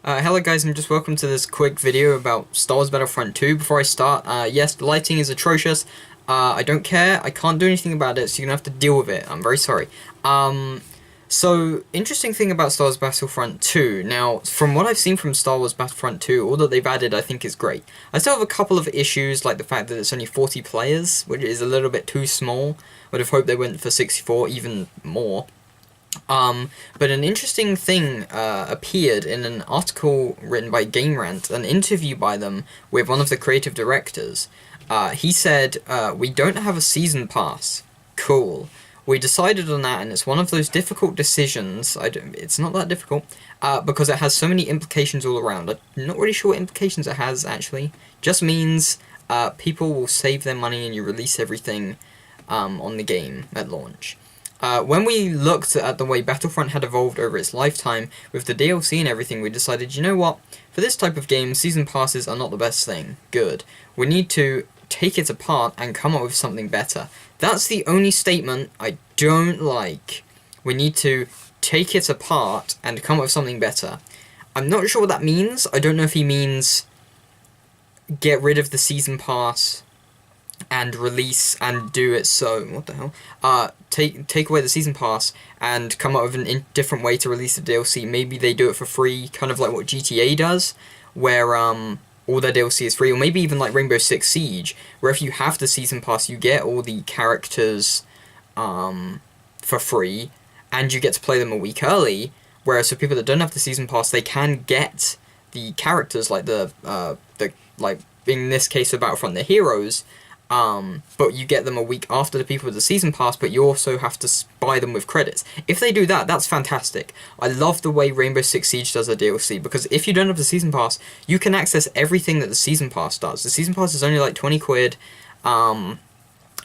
Hello guys, and just welcome to this quick video about Star Wars Battlefront 2. Before I start, yes, the lighting is atrocious. I don't care, I can't do anything about it, so you're gonna have to deal with it. I'm very sorry. So, interesting thing about Star Wars Battlefront 2. Now, from what I've seen from Star Wars Battlefront 2, all that they've added I think is great. I still have a couple of issues, like the fact that it's only 40 players, which is a little bit too small. Would have hoped they went for 64, even more. But an interesting thing appeared in an article written by Game Rant, an interview by them with one of the creative directors. He said, we don't have a season pass. Cool. We decided on that, and it's one of those difficult decisions. It's not that difficult, because it has so many implications all around. I'm not really sure what implications it has, actually. Just means people will save their money and you release everything on the game at launch. When we looked at the way Battlefront had evolved over its lifetime, with the DLC and everything, we decided, you know what, for this type of game, season passes are not the best thing. Good. We need to take it apart and come up with something better. That's the only statement I don't like. We need to take it apart and come up with something better. I'm not sure what that means. I don't know if he means get rid of the season pass and release and do it so, what the hell, take away the season pass and come up with a different way to release the DLC. Maybe they do it for free, kind of like what GTA does, where all their DLC is free, or maybe even like Rainbow Six Siege, where if you have the season pass, you get all the characters for free, and you get to play them a week early, whereas for people that don't have the season pass, they can get the characters, like like in this case of Battlefront, the heroes, but you get them a week after the people with the season pass, but you also have to buy them with credits. If they do that, that's fantastic. I love the way Rainbow Six Siege does a DLC, because if you don't have the season pass, you can access everything that the season pass does. The season pass is only like 20 quid, and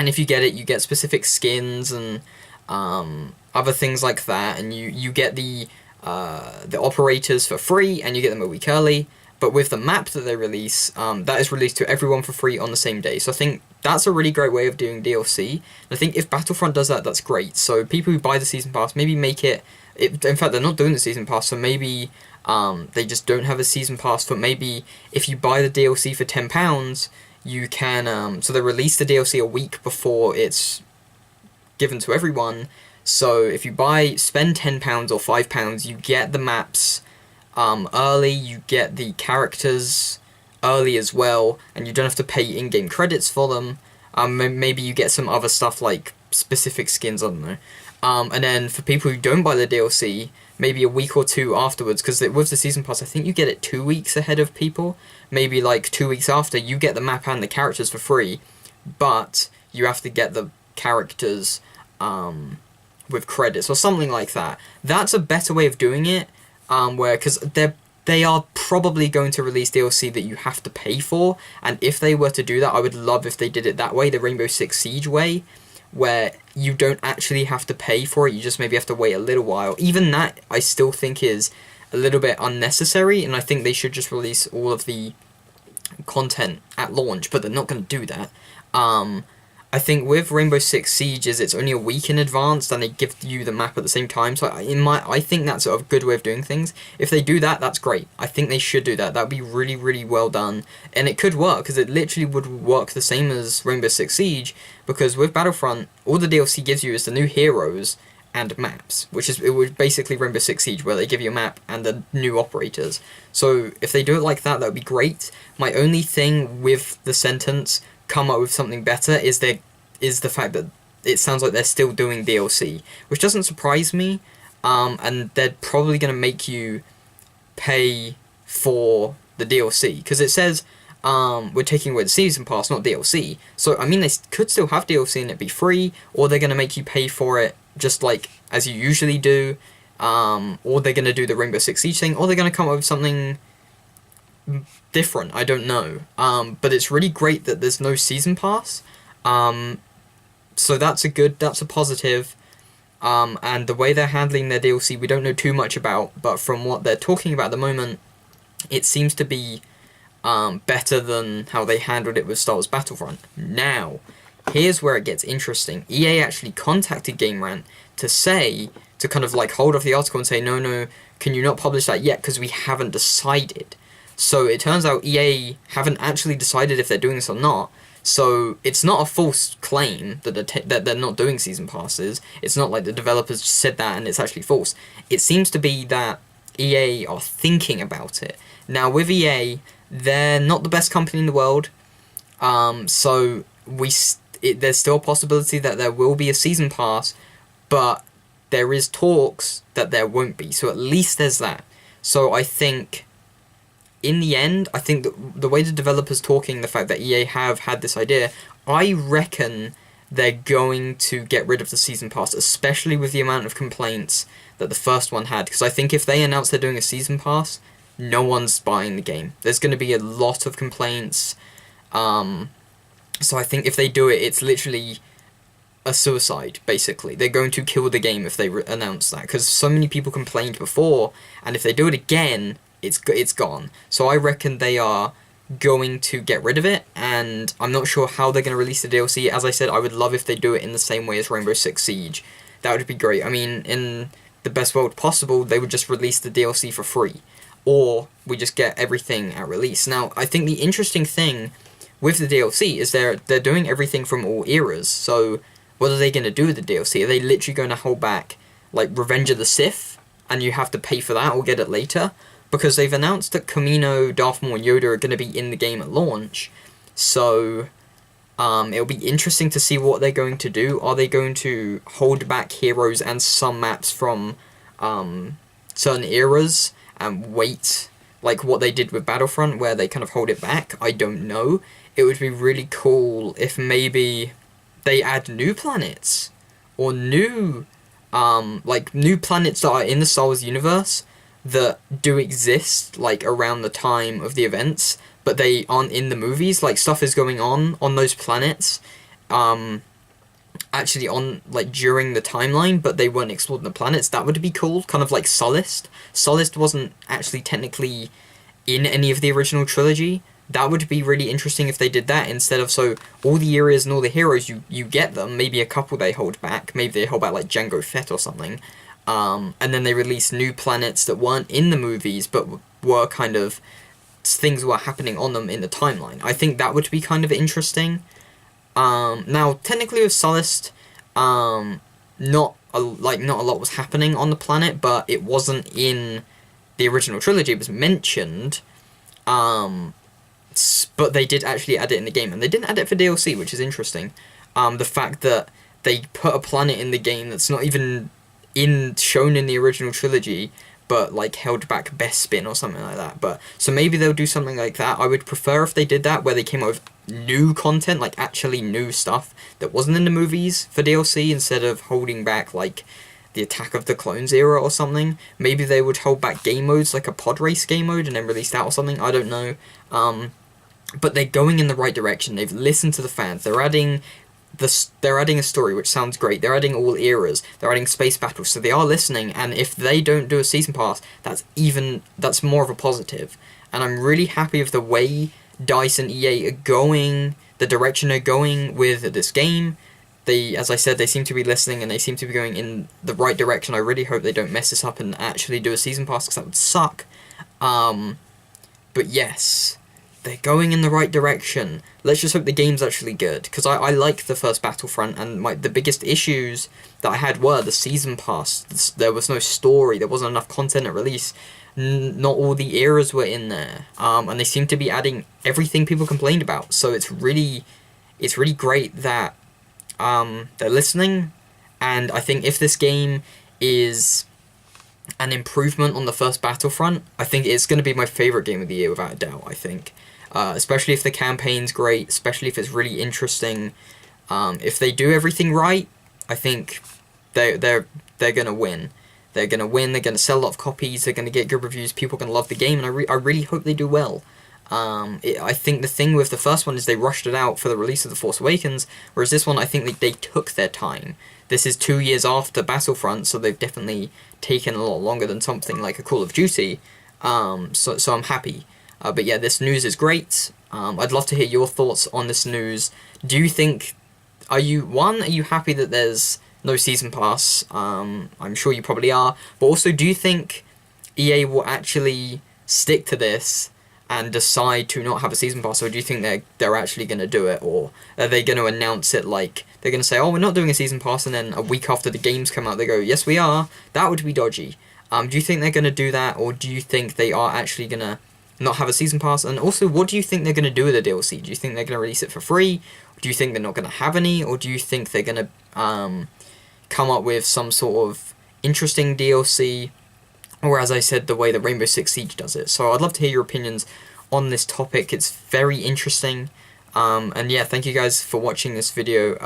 if you get it, you get specific skins and other things like that, and you get the operators for free, and you get them a week early. But with the map that they release, that is released to everyone for free on the same day. So I think that's a really great way of doing DLC. And I think if Battlefront does that, that's great. So people who buy the Season Pass, maybe make it... in fact, they're not doing the Season Pass, so maybe they just don't have a Season Pass. But maybe if you buy the DLC for £10, you can... so they release the DLC a week before it's given to everyone. So if you spend £10 or £5, you get the maps early, you get the characters early as well, and you don't have to pay in-game credits for them. Maybe you get some other stuff like specific skins, I don't know. And then for people who don't buy the DLC, maybe a week or two afterwards, because with the Season Pass, I think you get it 2 weeks ahead of people. Maybe like 2 weeks after, you get the map and the characters for free, but you have to get the characters with credits or something like that. That's a better way of doing it. Because they are probably going to release DLC that you have to pay for, and if they were to do that, I would love if they did it that way, the Rainbow Six Siege way, where you don't actually have to pay for it, you just maybe have to wait a little while. Even that, I still think is a little bit unnecessary, and I think they should just release all of the content at launch, but they're not going to do that. I think with Rainbow Six Siege it's only a week in advance, and they give you the map at the same time. So I think that's sort of a good way of doing things. If they do that, that's great. I think they should do that. That would be really, really well done, and it could work, because it literally would work the same as Rainbow Six Siege. Because with Battlefront, all the DLC gives you is the new heroes and maps, it was basically Rainbow Six Siege, where they give you a map and the new operators. So if they do it like that, that would be great. My only thing with the sentence, come up with something better, is the fact that it sounds like they're still doing DLC, which doesn't surprise me, and they're probably going to make you pay for the DLC, because it says we're taking away the Season Pass, not DLC. So I mean, they could still have DLC and it be free, or they're going to make you pay for it just like as you usually do, or they're going to do the Rainbow Six Siege thing, or they're going to come up with something different. I don't know, but it's really great that there's no Season Pass, so that's a positive, and the way they're handling their DLC we don't know too much about, but from what they're talking about at the moment, it seems to be better than how they handled it with Star Wars Battlefront. Now, here's where it gets interesting. EA actually contacted Game Rant to kind of like hold off the article and say, no, can you not publish that yet because we haven't decided. So it turns out EA haven't actually decided if they're doing this or not. So it's not a false claim that they're not doing season passes. It's not like the developers just said that and it's actually false. It seems to be that EA are thinking about it. Now with EA, they're not the best company in the world. So there's still a possibility that there will be a season pass, but there is talks that there won't be. So at least there's that. So I think, in the end, I think that the way the developers talking, the fact that EA have had this idea, I reckon they're going to get rid of the season pass, especially with the amount of complaints that the first one had. Because I think if they announce they're doing a season pass, no one's buying the game. There's going to be a lot of complaints. So I think if they do it, it's literally a suicide, basically. They're going to kill the game if they announce that. Because so many people complained before, and if they do it again, it's gone. So I reckon they are going to get rid of it, and I'm not sure how they're going to release the DLC. As I said, I would love if they do it in the same way as Rainbow Six Siege. That would be great. I mean, in the best world possible, they would just release the DLC for free. Or we just get everything at release. Now, I think the interesting thing with the DLC is they're doing everything from all eras. So what are they going to do with the DLC? Are they literally going to hold back, like, Revenge of the Sith, and you have to pay for that or get it later? Because they've announced that Kamino, Darth Maul, and Yoda are going to be in the game at launch. So it'll be interesting to see what they're going to do. Are they going to hold back heroes and some maps from certain eras and wait, like what they did with Battlefront, where they kind of hold it back? I don't know. It would be really cool if maybe they add new planets, or new planets that are in the Star Wars universe that do exist, like, around the time of the events, but they aren't in the movies. Like, stuff is going on those planets, actually on, like, during the timeline, but they weren't exploring the planets. That would be cool, kind of like Sullust. Sullust wasn't actually technically in any of the original trilogy. That would be really interesting if they did that, instead of, so all the areas and all the heroes, you get them, maybe a couple they hold back, maybe they hold back, like, Jango Fett or something, and then they release new planets that weren't in the movies, but were kind of, things were happening on them in the timeline. I think that would be kind of interesting. Now, technically with Sullust, not a lot was happening on the planet, but it wasn't in the original trilogy. It was mentioned, but they did actually add it in the game, and they didn't add it for DLC, which is interesting. The fact that they put a planet in the game that's not even shown in the original trilogy, but, like, held back Bespin or something like that. But so maybe they'll do something like that. I would prefer if they did that, where they came out with new content, like actually new stuff that wasn't in the movies for DLC, instead of holding back, like, the Attack of the Clones era or something. Maybe they would hold back game modes, like a pod race game mode, and then release that or something. I don't know. But they're going in the right direction. They've listened to the fans. They're adding a story, which sounds great. They're adding all eras. They're adding space battles. So they are listening. And if they don't do a season pass, that's more of a positive. And I'm really happy with the way DICE and EA are going, the direction they're going with this game. As I said, they seem to be listening, and they seem to be going in the right direction. I really hope they don't mess this up and actually do a season pass, because that would suck. But yes, they're going in the right direction. Let's just hope the game's actually good, because I like the first Battlefront, and the biggest issues that I had were the season pass. There was no story, there wasn't enough content at release, not all the eras were in there, and they seem to be adding everything people complained about. So it's really great that they're listening, and I think if this game is an improvement on the first Battlefront, I think it's going to be my favourite game of the year, without a doubt, I think. Especially if the campaign's great, especially if it's really interesting. If they do everything right, I think they're going to win. They're going to win, they're going to sell a lot of copies, they're going to get good reviews, people are going to love the game, and I really hope they do well. I think the thing with the first one is they rushed it out for the release of The Force Awakens, whereas this one, I think they took their time. This is 2 years after Battlefront, so they've definitely taken a lot longer than something like a Call of Duty, so I'm happy. But yeah, this news is great. I'd love to hear your thoughts on this news. Do you think, are you happy that there's no season pass? I'm sure you probably are, but also, do you think EA will actually stick to this and decide to not have a season pass, or do you think they're actually going to do it, or are they going to announce it like they're going to say, oh, we're not doing a season pass, and then a week after the games come out they go, yes we are? That would be dodgy. Do you think they're going to do that, or do you think they are actually going to not have a season pass? And also, what do you think they're going to do with the DLC? Do you think they're going to release it for free? Do you think they're not going to have any, or do you think they're going to come up with some sort of interesting DLC, or as I said, the way that Rainbow Six Siege does it? So I'd love to hear your opinions on this topic. It's very interesting. And yeah, thank you guys for watching this video,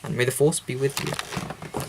and may the force be with you.